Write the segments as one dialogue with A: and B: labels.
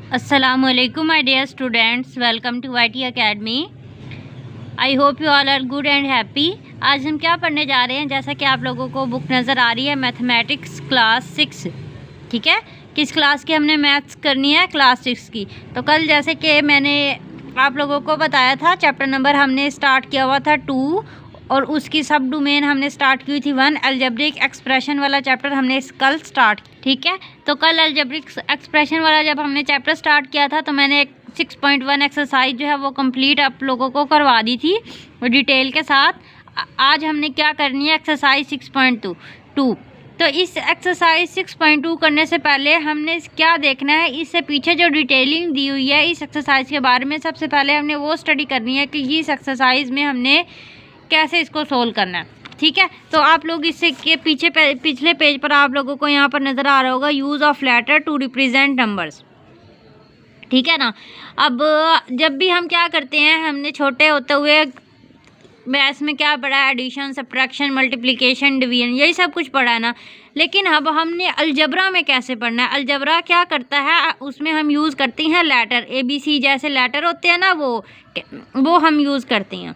A: Assalamualaikum my dear students, welcome to YT Academy. I hope you all are good and happy. आज हम क्या पढ़ने जा रहे हैं, जैसा कि आप लोगों को बुक नज़र आ रही है मैथमेटिक्स क्लास 6, ठीक है। किस क्लास की हमने मैथ्स करनी है? क्लास 6 की। तो कल जैसे कि मैंने आप लोगों को बताया था, चैप्टर नंबर हमने स्टार्ट किया हुआ था 2 और उसकी सब डोमेन हमने स्टार्ट की थी 1। अलजेब्रिक एक्सप्रेशन वाला चैप्टर हमने कल स्टार्ट, ठीक है। तो कल अलजेब्रिक एक्सप्रेशन वाला जब हमने चैप्टर स्टार्ट किया था तो मैंने 6.1 एक्सरसाइज जो है वो कंप्लीट आप लोगों को करवा दी थी डिटेल के साथ। आज हमने क्या करनी है, एक्सरसाइज 6.2। तो इस एक्सरसाइज 6.2 करने से पहले हमने क्या देखना है, इससे पीछे जो डिटेलिंग दी हुई है इस एक्सरसाइज के बारे में, सबसे पहले हमने वो स्टडी करनी है कि इस एक्सरसाइज में हमने कैसे इसको सोल्व करना है, ठीक है। तो आप लोग इससे के पिछले पेज पर आप लोगों को यहाँ पर नज़र आ रहा होगा use of letter to represent numbers, ठीक है ना। अब जब भी हम क्या करते हैं, हमने छोटे होते हुए मैथ्स में क्या पढ़ा है, एडिशन, सब्ट्रैक्शन, मल्टीप्लिकेशन, डिवीजन, यही सब कुछ पढ़ा है ना। लेकिन अब हमने अलजबरा में कैसे पढ़ना है। अलजबरा क्या करता है, उसमें हम यूज़ करते हैं लेटर, ABC जैसे लेटर होते हैं ना, वो हम यूज़ करते हैं,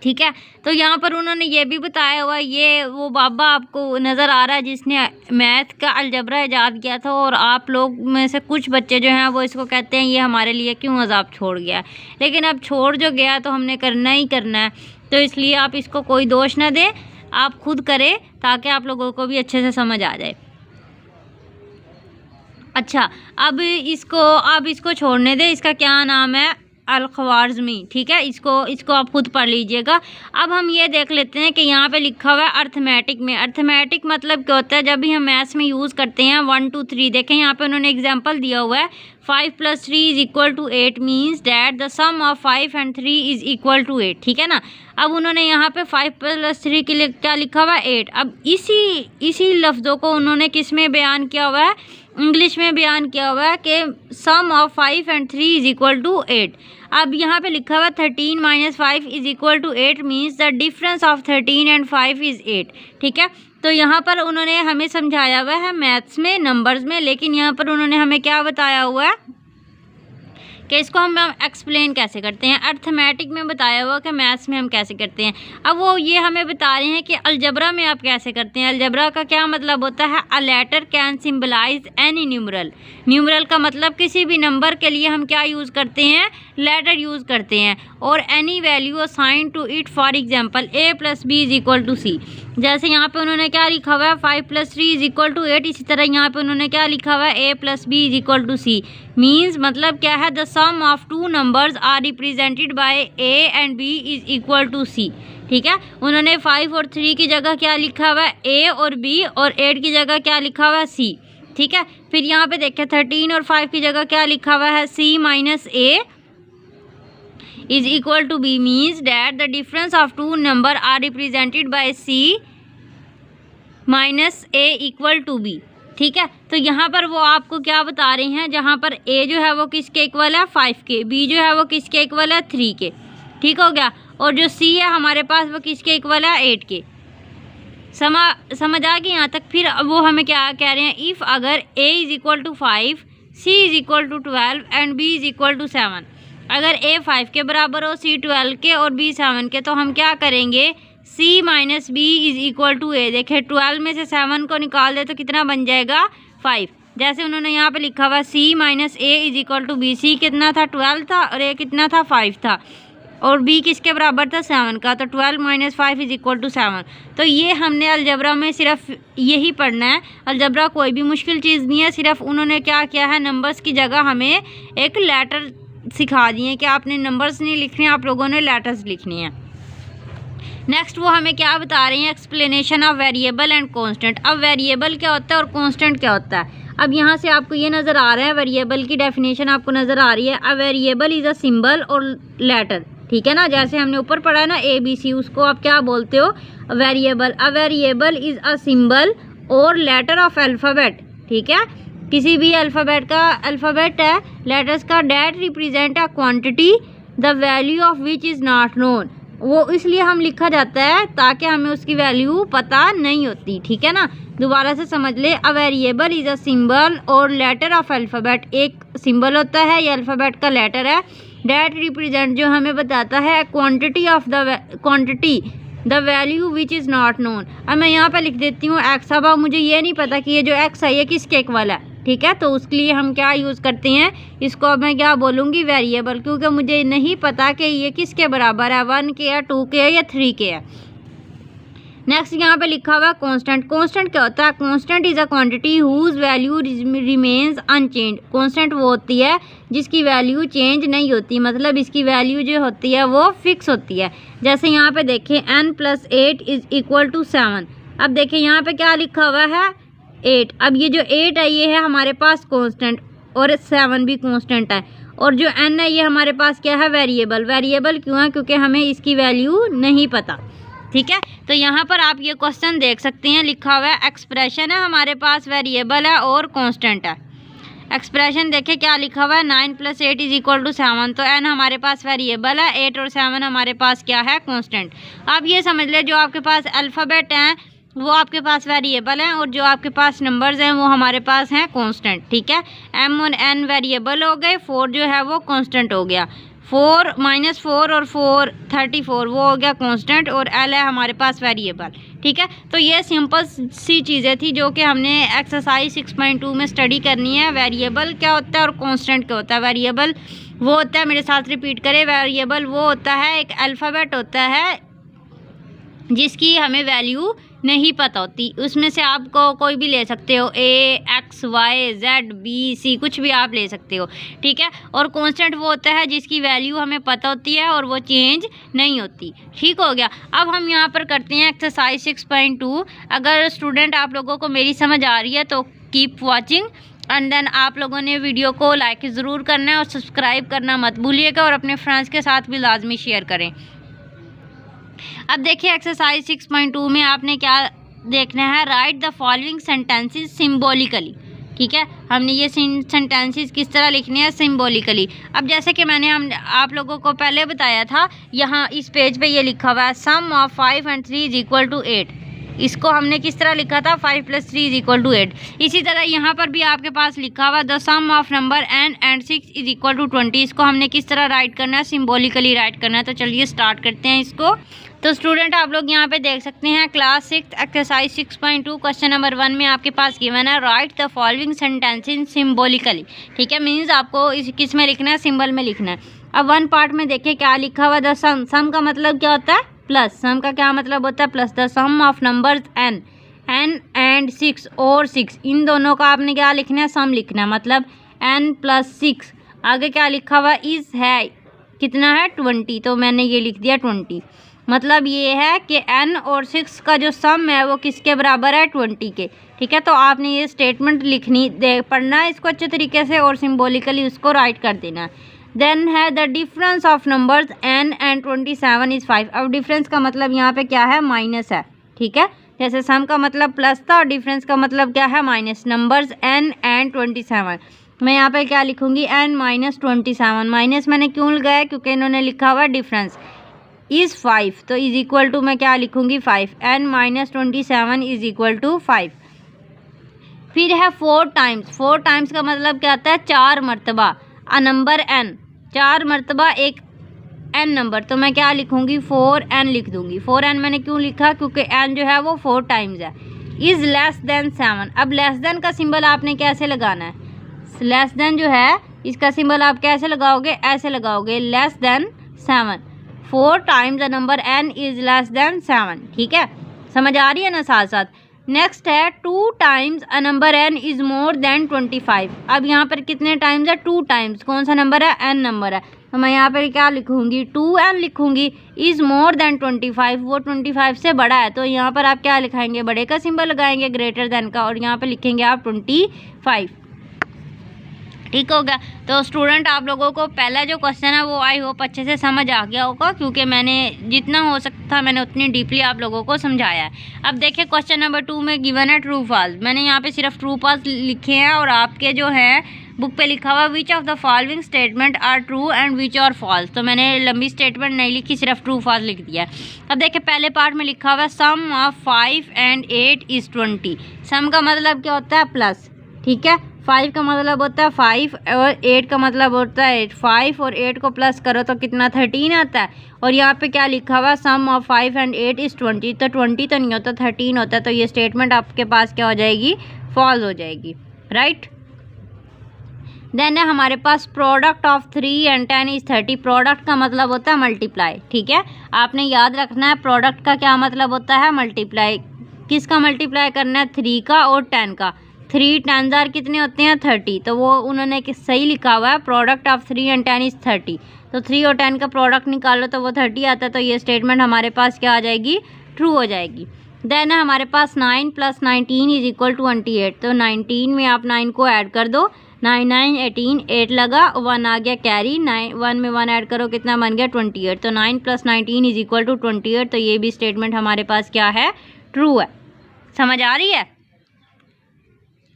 A: ठीक है। तो यहाँ पर उन्होंने ये भी बताया हुआ, ये वो बाबा आपको नज़र आ रहा है जिसने मैथ का अलजबरा ईजाद किया था, और आप लोग में से कुछ बच्चे जो हैं वो इसको कहते हैं ये हमारे लिए क्यों अजाब छोड़ गया। लेकिन अब छोड़ जो गया तो हमने करना ही करना है, तो इसलिए आप इसको कोई दोष ना दें, आप खुद करें ताकि आप लोगों को भी अच्छे से समझ आ जाए। अच्छा, अब इसको छोड़ने दें, इसका क्या नाम है, अल-ख्वारिज़मी, ठीक है। इसको आप खुद पढ़ लीजिएगा। अब हम ये देख लेते हैं कि यहाँ पे लिखा हुआ है अर्थमेटिक में। अर्थमेटिक मतलब क्या होता है, जब भी हम मैथ्स में यूज़ करते हैं 1 2 3, देखें यहाँ पे उन्होंलिए एग्जांपल दिया हुआ है 5 + 3 = 8 means that the sum of 5 and 3 = 8, ठीक है ना। अब उन्होंने यहाँ पे 5 + 3 के लिए क्या लिखा हुआ है 8। अब इसी लफ्ज़ों को उन्होंने किस में बयान किया हुआ है, इंग्लिश में बयान किया हुआ है कि सम ऑफ 5 and 3 = 8। अब यहाँ पे लिखा हुआ 13 - 5 = 8 means the difference of 13 and 5 is 8, ठीक है। तो यहाँ पर उन्होंने हमें समझाया हुआ है मैथ्स में, नंबर्स में, लेकिन यहाँ पर उन्होंने हमें क्या बताया हुआ है कि इसको हम एक्सप्लेन कैसे करते हैं। अर्थमेटिक में बताया हुआ कि मैथ्स में हम कैसे करते हैं। अब वो ये हमें बता रहे हैं कि अलजबरा में आप कैसे करते हैं। अलजबरा का क्या मतलब होता है, a letter can symbolize any numeral. Numeral का मतलब किसी भी नंबर के लिए हम क्या यूज़ करते हैं, लेटर यूज़ करते हैं, और any value assign to it, for example A + B = C। जैसे यहाँ पे उन्होंने क्या लिखा हुआ है 5 + 3 = 8, इसी तरह यहाँ पे उन्होंने क्या लिखा हुआ है A + B = C। मीन्स मतलब क्या है, the sum of 2 numbers are represented by A and B = C, ठीक है। उन्होंने 5 और 3 की जगह क्या लिखा हुआ है A और B, और 8 की जगह क्या लिखा हुआ है C, ठीक है। फिर यहाँ पे देखिए 13 और 5 की जगह क्या लिखा हुआ है C - A = B means that the difference of 2 number are represented by C - A = B, ठीक है। तो यहाँ पर वो आपको क्या बता रहे हैं, जहाँ पर A जो है वो किसके इक्वल है 5 के, B जो है वो किसके इक्वल है 3 के, ठीक हो गया, और जो C है हमारे पास वो किसके इक्वल है 8 के। समझ आ गई यहाँ तक। फिर वो हमें क्या कह रहे हैं, इफ़ अगर A = 5, C = 12 and B = 7, अगर A 5 के बराबर हो, C 12 के और B 7 के, तो हम क्या करेंगे, C - B = A। देखें 12 में से 7 को निकाल दे तो कितना बन जाएगा 5। जैसे उन्होंने यहाँ पे लिखा हुआ C - A = B। C कितना था 12 था, और A कितना था 5 था, और B किसके बराबर था 7 का, तो 12 - 5 = 7। तो ये हमने अलजबरा में सिर्फ यही पढ़ना है। अलजबरा कोई भी मुश्किल चीज़ नहीं है, सिर्फ उन्होंने क्या किया है, नंबर्स की जगह हमें एक लेटर सिखा दिए कि आपने नंबर्स नहीं लिखने, आप लोगों ने लेटर्स लिखने हैं। नेक्स्ट वो हमें क्या बता रहे हैं, explanation of variable and constant. अब वेरिएबल क्या होता है और कांस्टेंट क्या होता है। अब यहाँ से आपको ये नज़र आ रहा है, वेरिएबल की डेफिनेशन आपको नज़र आ रही है, a variable is a symbol और लेटर, ठीक है ना। जैसे हमने ऊपर पढ़ा है ना ABC, उसको आप क्या बोलते हो, variable. A variable is a symbol और लेटर ऑफ अल्फ़ाबेट, ठीक है। किसी भी अल्फ़ाबेट है, लेटर्स का, that represent a quantity the value of which is not known. वो इसलिए हम लिखा जाता है ताकि हमें उसकी वैल्यू पता नहीं होती, ठीक है ना। दोबारा से समझ ले। A variable is a symbol और लेटर ऑफ अल्फ़ाबेट, एक सिंबल होता है, ये अल्फ़ाबेट का लेटर है। डैट रिप्रेजेंट, जो हमें बताता है quantity of the value which is not known. अब मैं यहाँ पर लिख देती हूँ एक्स। अब मुझे ये नहीं पता कि ये जो एक्स है ये किसके इक्वल है, ठीक है। तो उसके लिए हम क्या यूज़ करते हैं, इसको अब मैं क्या बोलूँगी, वेरिएबल, क्योंकि मुझे नहीं पता कि ये किसके बराबर है, 1 के है, 2 के है या 3 के है। नेक्स्ट यहाँ पे लिखा हुआ है कांस्टेंट। कांस्टेंट क्या होता है, constant is a quantity whose value remains unchange. Constant वो होती है जिसकी वैल्यू चेंज नहीं होती, मतलब इसकी वैल्यू जो होती है वो फिक्स होती है। जैसे यहाँ पे देखें n+8 इज इक्वल टू 7। अब देखें यहाँ पे क्या लिखा हुआ है 8। अब ये जो 8 है ये है हमारे पास कांस्टेंट और 7 भी कांस्टेंट है, और जो n है ये हमारे पास क्या है, वेरिएबल। वेरिएबल क्यों है, क्योंकि हमें इसकी वैल्यू नहीं पता, ठीक है। तो यहाँ पर आप ये क्वेश्चन देख सकते हैं, लिखा हुआ है एक्सप्रेशन है हमारे पास, वेरिएबल है और कांस्टेंट है। एक्सप्रेशन देखें क्या लिखा हुआ है, 9+8 इज इक्वल टू 7। तो n हमारे पास वेरिएबल है, 8 और 7 हमारे पास क्या है, कांस्टेंट। अब ये समझ ले जो आपके पास अल्फ़ाबेट हैं वो आपके पास वेरिएबल हैं, और जो आपके पास नंबर्स हैं वो हमारे पास हैं कांस्टेंट, ठीक है। m और n वेरिएबल हो गए, 4 जो है वो कांस्टेंट हो गया। 4 -4 और 4 34 वो हो गया कांस्टेंट, और l है हमारे पास वेरिएबल, ठीक है। तो ये सिंपल सी चीज़ें थी जो कि हमने एक्सरसाइज 6.2 में स्टडी करनी है। वेरिएबल क्या होता है और कांस्टेंट क्या होता है। वेरिएबल वो होता है, मेरे साथ रिपीट करें, वेरिएबल वो होता है, एक अल्फ़ाबेट होता है जिसकी हमें वैल्यू नहीं पता होती। उसमें से आपको कोई भी ले सकते हो, A, X, Y, Z, B, C, कुछ भी आप ले सकते हो, ठीक है। और कांस्टेंट वो होता है जिसकी वैल्यू हमें पता होती है और वो चेंज नहीं होती, ठीक हो गया। अब हम यहाँ पर करते हैं एक्सरसाइज 6.2। अगर स्टूडेंट आप लोगों को मेरी समझ आ रही है तो कीप वॉचिंग, एंड देन आप लोगों ने वीडियो को लाइक ज़रूर करना है और सब्सक्राइब करना मत भूलिएगा, और अपने फ्रेंड्स के साथ भी लाजमी शेयर करें। अब देखिए एक्सरसाइज 6.2 में आपने क्या देखना है, right the following sentences symbolically, ठीक है। हमने ये सेंटेंसेस किस तरह लिखने हैं, सिम्बॉलिकली। अब जैसे कि मैंने आप लोगों को पहले बताया था, यहाँ इस पेज पे ये लिखा हुआ है sum of 5 and 3 is equal to 8। इसको हमने किस तरह लिखा था, 5 + 3 इज इक्वल टू 8। इसी तरह यहाँ पर भी आपके पास लिखा हुआ the sum of number n and 6 is equal to 20। इसको हमने किस तरह राइट करना है, सिम्बॉलिकली राइट करना है। तो चलिए स्टार्ट करते हैं इसको। तो स्टूडेंट आप लोग यहाँ पे देख सकते हैं क्लास 6 एक्सरसाइज 6.2 क्वेश्चन नंबर 1 में आपके पास गिवन है right the following sentences symbolically, ठीक है। मीन्स आपको इस किस में लिखना है, सिंबल में लिखना है। अब 1 पार्ट में देखिए क्या लिखा हुआ, द सम। सम का मतलब क्या होता है, प्लस। सम का क्या मतलब होता है, plus. The sum of numbers n and 6 और 6, इन दोनों का आपने क्या लिखना है, सम लिखना है, मतलब n + 6। आगे क्या लिखा हुआ, इज है कितना है, 20। तो मैंने ये लिख दिया 20। मतलब ये है कि n और 6 का जो सम है वो किसके बराबर है, 20 के, ठीक है। तो आपने ये स्टेटमेंट लिखनी पढ़ना है इसको अच्छे तरीके से और सिम्बॉलिकली उसको राइट कर देना है। देन है the difference of numbers n and 27 is 5। अब डिफरेंस का मतलब यहाँ पे क्या है, माइनस है, ठीक है। जैसे सम का मतलब प्लस था और डिफरेंस का मतलब क्या है, माइनस। नंबर्स n and 27, मैं यहाँ पे क्या लिखूँगी, n - 27। माइनस मैंने क्यों लगाया, क्योंकि इन्होंने लिखा हुआ डिफरेंस इज़ 5, तो इज़ इक्वल टू मैं क्या लिखूँगी, 5। n - 27 is equal to 5। फिर है 4 टाइम्स। 4 टाइम्स का मतलब क्या आता है, 4 मरतबा अ नंबर n, 4 मरतबा एक n नंबर। तो मैं क्या लिखूँगी, 4n लिख दूँगी। 4n मैंने क्यों लिखा, क्योंकि n जो है वो 4 टाइम्स है। Is less than 7। अब लेस देन का सिंबल आपने कैसे लगाना है, लेस देन जो है इसका सिंबल आप कैसे लगाओगे, ऐसे लगाओगे, less than 7। 4 times the number n is less than 7, ठीक है। समझ आ रही है ना साथ साथ। नेक्स्ट है 2 times a number n is more than 25। अब यहाँ पर कितने टाइम्स है, 2 टाइम्स। कौन सा नंबर है, n नंबर है। तो मैं यहाँ पर क्या लिखूँगी, 2n लिखूँगी। इज़ मोर देन 25, वो 25 से बड़ा है। तो यहाँ पर आप क्या लिखाएंगे, बड़े का सिंबल लगाएंगे, ग्रेटर देन का, और यहाँ पर लिखेंगे आप 25, ठीक हो गया। तो स्टूडेंट आप लोगों को पहला जो क्वेश्चन है वो आई होप अच्छे से समझ आ गया होगा, क्योंकि मैंने जितना हो सकता मैंने उतनी डीपली आप लोगों को समझाया है। अब देखिए क्वेश्चन नंबर 2 में गिवन है ट्रू फॉल्स। मैंने यहाँ पे सिर्फ ट्रू फॉल्स लिखे हैं और आपके जो है बुक पे लिखा हुआ which of the following statement are true and which are false. तो मैंने लंबी स्टेटमेंट नहीं लिखी, सिर्फ ट्रू फॉल्स लिख दिया। अब देखिए पहले पार्ट में लिखा हुआ है सम ऑफ 5 एंड 8 इज़ 20। सम का मतलब क्या होता है? प्लस, ठीक है। 5 का मतलब होता है 5 और 8 का मतलब होता है 8। 5 और 8 को प्लस करो तो कितना? 13 आता है। और यहाँ पे क्या लिखा हुआ? सम ऑफ 5 एंड 8 इज़ 20। तो 20 तो नहीं होता, 13 होता है। तो ये स्टेटमेंट आपके पास क्या हो जाएगी? फॉल्स हो जाएगी, राइट। देन है हमारे पास product of 3 and 10 is 30। Product का मतलब होता है मल्टीप्लाई, ठीक है। आपने याद रखना है प्रोडक्ट का क्या मतलब होता है? मल्टीप्लाई। किसका मल्टीप्लाई करना है? 3 का और 10 का। 3 10 कितने होते हैं? 30। तो वो उन्होंने सही लिखा हुआ है प्रोडक्ट ऑफ 3 एंड 10 इज़ 30। तो 3 और 10 का प्रोडक्ट निकालो तो वो 30 आता है। तो ये स्टेटमेंट हमारे पास क्या आ जाएगी? ट्रू हो जाएगी। देन है हमारे पास 9 + 19 इज इक्वल टू 28। तो 19 में आप 9 को ऐड कर दो, 9 9 18, 8 लगा, 1 आ गया कैरी, 1 में 1 ऐड करो कितना बन गया? 28। तो 9 + 19 इज इक्वल टू 28। तो ये भी स्टेटमेंट हमारे पास क्या है? ट्रू है। समझ आ रही है?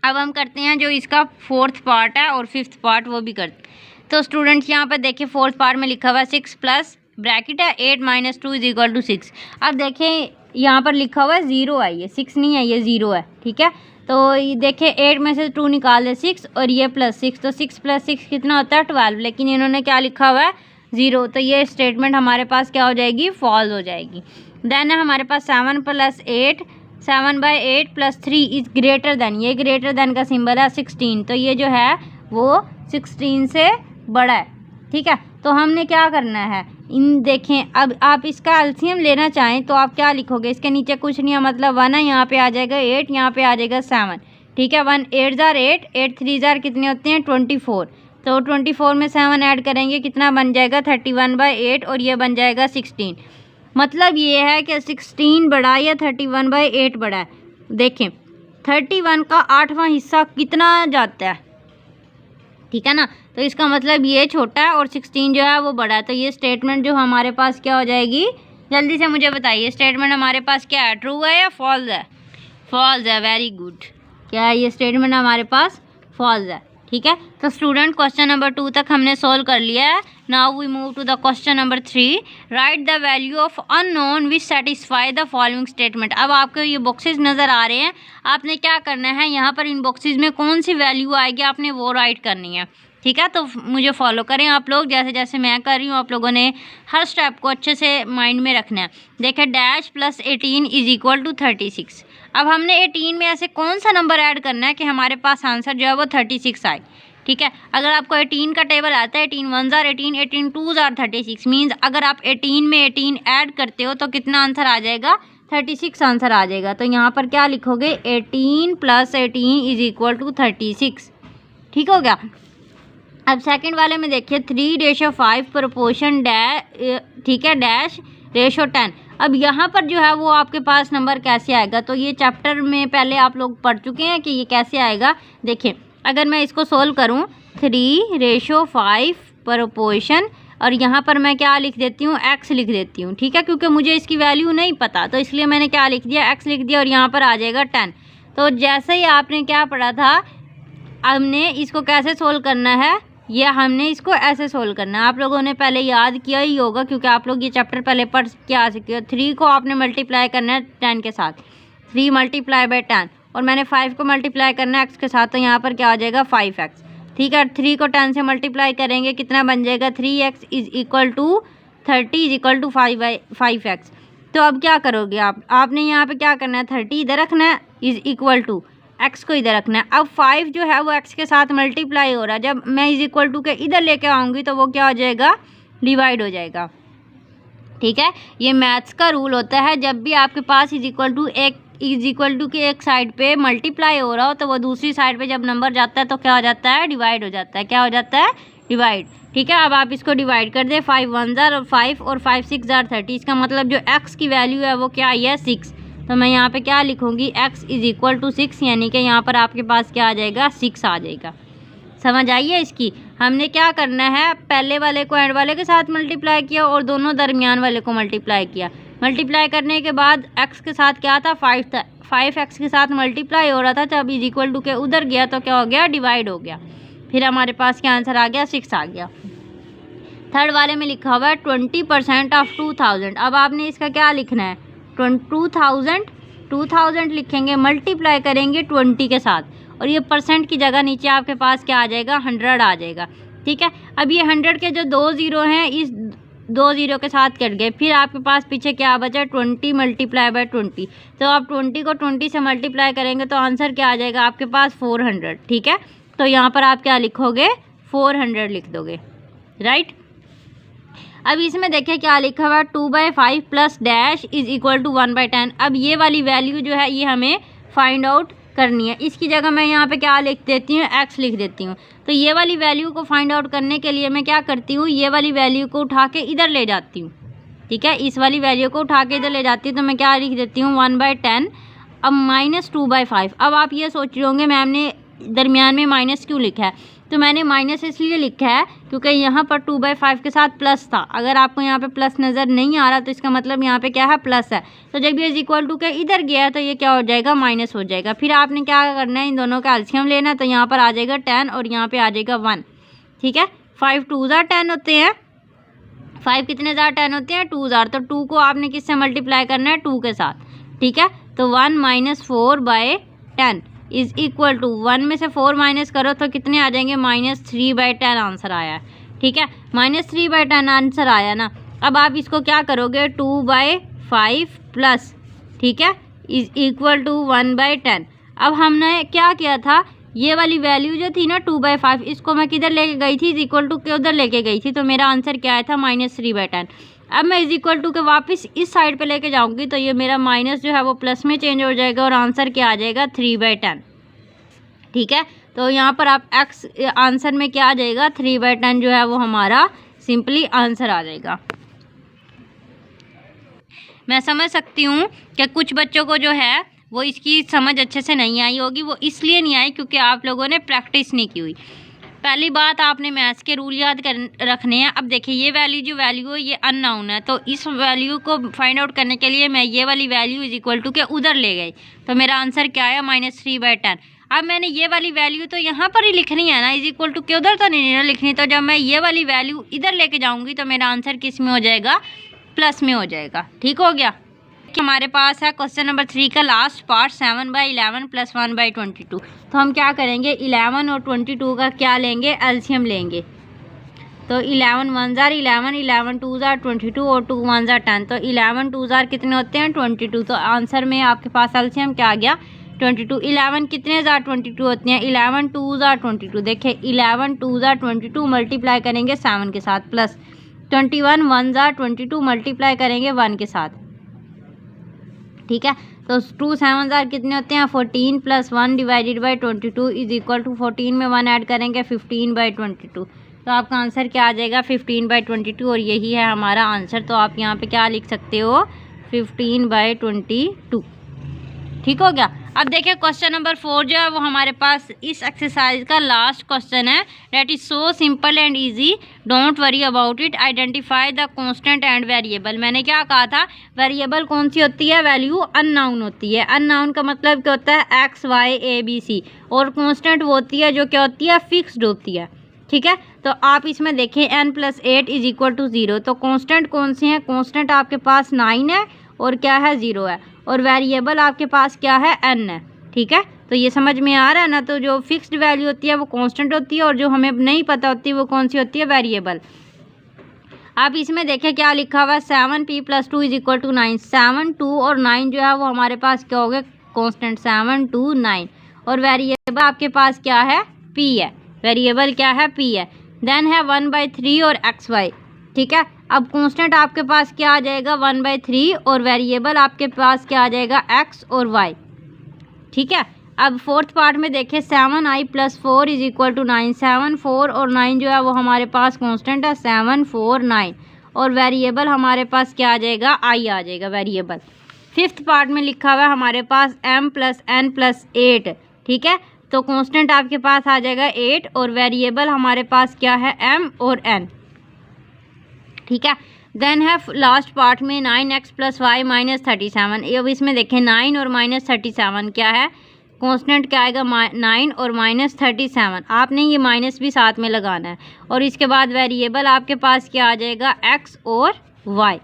A: अब हम करते हैं जो इसका 4th पार्ट है और 5th पार्ट वो भी करते हैं। तो स्टूडेंट्स यहाँ पर देखिए 4th पार्ट में लिखा हुआ है 6 प्लस ब्रैकेट है 8 - 2 इज इक्वल टू 6। अब देखें यहाँ पर लिखा हुआ है 0 है, ये 6 नहीं है, ये 0 है, ठीक है। तो ये देखिए 8 में से 2 निकाल दे 6 और ये +6। तो 6 + 6 कितना होता है? 12। लेकिन इन्होंने क्या लिखा हुआ है? 0। तो ये स्टेटमेंट हमारे पास क्या हो जाएगी? फॉल्स हो जाएगी। देन है हमारे पास 7 + 8, 7/8 + 3 इज़ ग्रेटर देन। ये ग्रेटर देन का सिंबल है 16। तो ये जो है वो 16 से बड़ा है, ठीक है। तो हमने क्या करना है? इन देखें अब आप इसका एलसीएम लेना चाहें तो आप क्या लिखोगे? इसके नीचे कुछ नहीं है, मतलब 1 है, यहाँ पे आ जाएगा 8, यहाँ पे आ जाएगा 7, ठीक है। 1 8 * 8, 8 3 कितने होते हैं? 24। तो 24 में 7 ऐड करेंगे कितना बन जाएगा? 31/8 और ये बन जाएगा 16। मतलब ये है कि 16 बड़ा या 31/8 बड़ा है। देखें 31 का 8वां हिस्सा कितना जाता है, ठीक है ना। तो इसका मतलब ये छोटा है और 16 जो है वो बड़ा है। तो ये स्टेटमेंट जो हमारे पास क्या हो जाएगी? जल्दी से मुझे बताइए स्टेटमेंट हमारे पास क्या है? ट्रू है या फॉल्स है? फॉल्स है। Very good. क्या है ये स्टेटमेंट हमारे पास? फॉल्स है, ठीक है। तो स्टूडेंट क्वेश्चन नंबर 2 तक हमने सोल्व कर लिया है। Now we move to the question number 3। Right the value of unknown which satisfy the following statement. अब आपको ये बॉक्सेस नज़र आ रहे हैं, आपने क्या करना है? यहाँ पर इन बॉक्सेस में कौन सी वैल्यू आएगी आपने वो राइट करनी है, ठीक है। तो मुझे फॉलो करें आप लोग, जैसे जैसे मैं कर रही हूँ आप लोगों ने हर स्टेप को अच्छे से माइंड में रखना है। देखिए डैश + 18 इज इक्वल टू 36। अब हमने 18 में ऐसे कौन सा नंबर ऐड करना है कि हमारे पास आंसर जो है वो 36 आए, ठीक है। अगर आपको 18 का टेबल आता है 18 1s are 18, 18 2s are 36 means अगर आप 18 में 18 ऐड करते हो तो कितना आंसर आ जाएगा? 36 आंसर आ जाएगा। तो यहाँ पर क्या लिखोगे? 18 + 18 इज इक्वल टू 36, ठीक हो गया। अब सेकंड वाले में देखिए 3/5 प्रोपोर्शन डैश, ठीक है, डैश रेशो 10। अब यहाँ पर जो है वो आपके पास नंबर कैसे आएगा? तो ये चैप्टर में पहले आप लोग पढ़ चुके हैं कि ये कैसे आएगा। देखिए अगर मैं इसको सोल्व करूँ 3/5 प्रोपोर्शन और यहाँ पर मैं क्या लिख देती हूँ? x लिख देती हूँ, ठीक है, क्योंकि मुझे इसकी वैल्यू नहीं पता तो इसलिए मैंने क्या लिख दिया? x लिख दिया और यहाँ पर आ जाएगा 10। तो जैसे ही आपने क्या पढ़ा था, हमने इसको कैसे सोल्व करना है? ये हमने इसको ऐसे सोल्व करना है। आप लोगों ने पहले याद किया ही होगा क्योंकि आप लोग ये चैप्टर पहले पढ़ के आ चुके हो। 3 को आपने मल्टीप्लाई करना है 10 के साथ, 3 × 10, और मैंने 5 को मल्टीप्लाई करना है x के साथ, तो यहाँ पर क्या आ जाएगा? 5x, ठीक है। 3 को 10 से मल्टीप्लाई करेंगे कितना बन जाएगा? 3x is equal to 30 is equal to 5x। तो अब क्या करोगे आपने यहाँ पे क्या करना है? 30 इधर रखना है, इज इक्वल टू x को इधर रखना है। अब 5 जो है वो x के साथ मल्टीप्लाई हो रहा है, जब मैं इज इक्वल टू के इधर लेके आऊँगी तो वो क्या हो जाएगा? डिवाइड हो जाएगा, ठीक है। ये मैथ्स का रूल होता है, जब भी आपके पास इज इक्वल टू के एक साइड पे मल्टीप्लाई हो रहा हो तो वो दूसरी साइड पे जब नंबर जाता है तो क्या हो जाता है? डिवाइड हो जाता है। क्या हो जाता है? डिवाइड, ठीक है। अब आप इसको डिवाइड कर दें, 5 1s are 5 और 5 6 are 30। इसका मतलब जो x की वैल्यू है वो क्या आई है? 6। तो मैं यहाँ पे क्या लिखूँगी? x इज इक्वल टू 6, यानी कि यहाँ पर आपके पास क्या आ जाएगा? 6 आ जाएगा। समझ आइए इसकी। हमने क्या करना है? पहले वाले को एंड वाले के साथ मल्टीप्लाई किया और दोनों दरमियान वाले को मल्टीप्लाई किया। मल्टीप्लाई करने के बाद x के साथ क्या था? 5 था। 5x के साथ मल्टीप्लाई हो रहा था, जब इज इक्वल टू के उधर गया तो क्या हो गया? डिवाइड हो गया। फिर हमारे पास क्या आंसर आ गया, 6 आ गया। थर्ड वाले में लिखा हुआ है 20% ऑफ 2000। अब आपने इसका क्या लिखना है, 2000 लिखेंगे, मल्टीप्लाई करेंगे 20 के साथ, और ये परसेंट की जगह नीचे आपके पास क्या आ जाएगा, 100 आ जाएगा। ठीक है, अब ये 100 के जो 2 ज़ीरो हैं इस 2 ज़ीरो के साथ कट गए, फिर आपके पास पीछे क्या बचा, 20 मल्टीप्लाई बाय 20। तो आप 20 को 20 से मल्टीप्लाई करेंगे तो आंसर क्या आ जाएगा आपके पास, 400। ठीक है, तो यहाँ पर आप क्या लिखोगे, 400 लिख दोगे, राइट। अब इसमें देखिए क्या लिखा हुआ है, 2/5 plus dash is equal to 1/10। अब ये वाली वैल्यू जो है ये हमें फाइंड आउट करनी है। इसकी जगह मैं यहाँ पे क्या लिख देती हूँ, x लिख देती हूँ। तो ये वाली वैल्यू को फाइंड आउट करने के लिए मैं क्या करती हूँ, ये वाली वैल्यू को उठा के इधर ले जाती हूँ। ठीक है, इस वाली वैल्यू को उठा के इधर ले जाती हूँ, तो मैं क्या लिख देती हूँ, 1/10। अब माइनस 2/5। अब आप ये सोच रहे होंगे मैम ने दरमियान में माइनस क्यों लिखा है, तो मैंने माइनस इसलिए लिखा है क्योंकि यहाँ पर 2/5 के साथ प्लस था। अगर आपको यहाँ पे प्लस नज़र नहीं आ रहा तो इसका मतलब यहाँ पे क्या है, प्लस है। तो जब ये इक्वल टू के इधर गया है तो ये क्या हो जाएगा, माइनस हो जाएगा। फिर आपने क्या करना है, इन दोनों का एलसीएम लेना है, तो यहाँ पर आ जाएगा 10 और यहाँ पर आ जाएगा 1। ठीक है, 5 2 10 होते हैं, 5 कितने ज़ार 10 होते हैं, 2 ज़ार। तो 2 को आपने किससे मल्टीप्लाई करना है, 2 के साथ। ठीक है, तो 1 - 4/10 इज इक्वल टू 1 में से 4 माइनस करो तो कितने आ जाएंगे, -3/10 आंसर आया है। ठीक है, -3/10 आंसर आया ना। अब आप इसको क्या करोगे, 2/5 प्लस, ठीक है, इज इक्वल टू 1/10। अब हमने क्या किया था, ये वाली वैल्यू जो थी ना 2/5, इसको मैं किधर लेके गई थी, इज इक्वल टू के उधर लेके गई थी, तो मेरा आंसर क्या आया था, -3/10। अब मैं इज इक्वल टू के वापस इस साइड पे लेके जाऊंगी तो ये मेरा माइनस जो है वो प्लस में चेंज हो जाएगा और आंसर क्या आ जाएगा, 3/10। ठीक है, तो यहाँ पर आप x आंसर में क्या आ जाएगा, 3/10 जो है वो हमारा सिंपली आंसर आ जाएगा। मैं समझ सकती हूँ कि कुछ बच्चों को जो है वो इसकी समझ अच्छे से नहीं आई होगी। वो इसलिए नहीं आई क्योंकि आप लोगों ने प्रैक्टिस नहीं की हुई। पहली बात, आपने मैथ्स के रूल याद रखने हैं। अब देखिए ये वैल्यू है ये अननोन है, तो इस वैल्यू को फाइंड आउट करने के लिए मैं ये वाली वैल्यू इज इक्वल टू के उधर ले गई, तो मेरा आंसर क्या आया, -3/10। अब मैंने ये वाली वैल्यू तो यहाँ पर ही लिखनी है ना, इज इक्वल टू के उधर तो नहीं ना लिखनी। तो जब मैं ये वाली वैल्यू इधर लेके जाऊँगी तो मेरा आंसर किस में हो जाएगा, प्लस में हो जाएगा। ठीक हो गया। हमारे पास है क्वेश्चन नंबर 3 का लास्ट पार्ट, 7/11 + 1/22। तो हम क्या करेंगे, 11 और 22 का क्या लेंगे, एलसीएम लेंगे। तो 11 1 ज़ार 11, 11 2 ज़ार 22 और 2 1 ज़ार 10। तो 11 2 ज़ार कितने होते हैं, 22। तो आंसर में आपके पास एलसीएम क्या आ गया, 22। 11 कितने ज़ार 22 होती हैं, 11 2 ज़ार 22। देखिए 11 2 ज़ार 22 मल्टीप्लाई करेंगे 7 के साथ, प्लस 21 1 ज़ार 22 मल्टीप्लाई करेंगे 1 के साथ। ठीक है, तो 2 7 ज़ार कितने होते हैं, 14 + 1 divided by 22 is equal to 14 में 1 ऐड करेंगे 15/22। तो आपका आंसर क्या आ जाएगा, 15/22, और यही है हमारा आंसर। तो आप यहाँ पे क्या लिख सकते हो, 15/22। ठीक हो गया। अब देखिए क्वेश्चन नंबर 4 जो है वो हमारे पास इस एक्सरसाइज का लास्ट क्वेश्चन है। That is so simple and easy, don't worry about it, identify the constant and variable. मैंने क्या कहा था, वेरिएबल कौन सी होती है, वैल्यू अननाउन होती है। अननाउन का मतलब क्या होता है, x y a b c, और कांस्टेंट वो होती है जो क्या होती है, फिक्स्ड होती है। ठीक है, तो आप इसमें देखें n + 8 इज इक्वल टू 0। तो कांस्टेंट कौन सी है, कांस्टेंट आपके पास 9 है और क्या है, 0 है, और वेरिएबल आपके पास क्या है, n है। ठीक है, तो ये समझ में आ रहा है ना। तो जो फिक्स्ड वैल्यू होती है वो कांस्टेंट होती है, और जो हमें नहीं पता होती वो कौन सी होती है, वेरिएबल। आप इसमें देखें क्या लिखा हुआ है, 7p + 2 इज इक्वल टू 9। 7 2 और 9 जो है वो हमारे पास क्या हो गए, कांस्टेंट, 7 2 9, और वेरिएबल आपके पास क्या है, p है। वेरिएबल क्या है, p है। देन है 1/3 और xy। ठीक है, अब कांस्टेंट आपके पास क्या आ जाएगा, 1/3, और वेरिएबल आपके पास क्या आ जाएगा, x और y। ठीक है, अब फोर्थ पार्ट में देखें, 7i + 4 इज इक्वल टू 9। 7 4 और 9 जो है वो हमारे पास कांस्टेंट है, 7 4 9, और वेरिएबल हमारे पास क्या आ जाएगा, i आ जाएगा वेरिएबल। फिफ्थ पार्ट में लिखा हुआ है हमारे पास m + n + 8। ठीक है, तो कांस्टेंट आपके पास आ जाएगा 8, और वेरिएबल हमारे पास क्या है, m और n। ठीक है, देन है लास्ट पार्ट में 9x + y - 37। अब इसमें देखें 9 और -37 क्या है, कांस्टेंट क्या आएगा 9 और -37। आपने ये माइनस भी साथ में लगाना है। और इसके बाद वेरिएबल आपके पास क्या आ जाएगा x और y।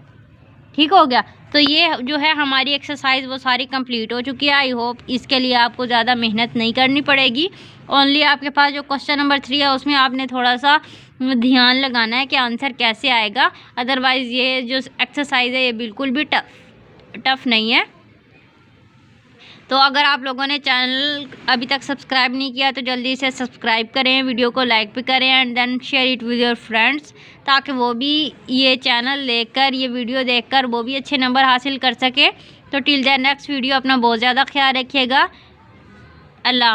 A: ठीक हो गया। तो ये जो है हमारी एक्सरसाइज वो सारी कंप्लीट हो चुकी है। आई होप इसके लिए आपको ज़्यादा मेहनत नहीं करनी पड़ेगी। ओनली आपके पास जो क्वेश्चन नंबर 3 है उसमें आपने थोड़ा सा ध्यान लगाना है कि आंसर कैसे आएगा। अदरवाइज़ ये जो एक्सरसाइज है ये बिल्कुल भी टफ नहीं है। तो अगर आप लोगों ने चैनल अभी तक सब्सक्राइब नहीं किया तो जल्दी से सब्सक्राइब करें, वीडियो को लाइक भी करें and then share it with your friends, ताकि वो भी ये चैनल देखकर, ये वीडियो देखकर वो भी अच्छे नंबर हासिल कर सके। तो टिल द नेक्स्ट वीडियो अपना बहुत ज़्यादा ख्याल रखिएगा। अल्लाह।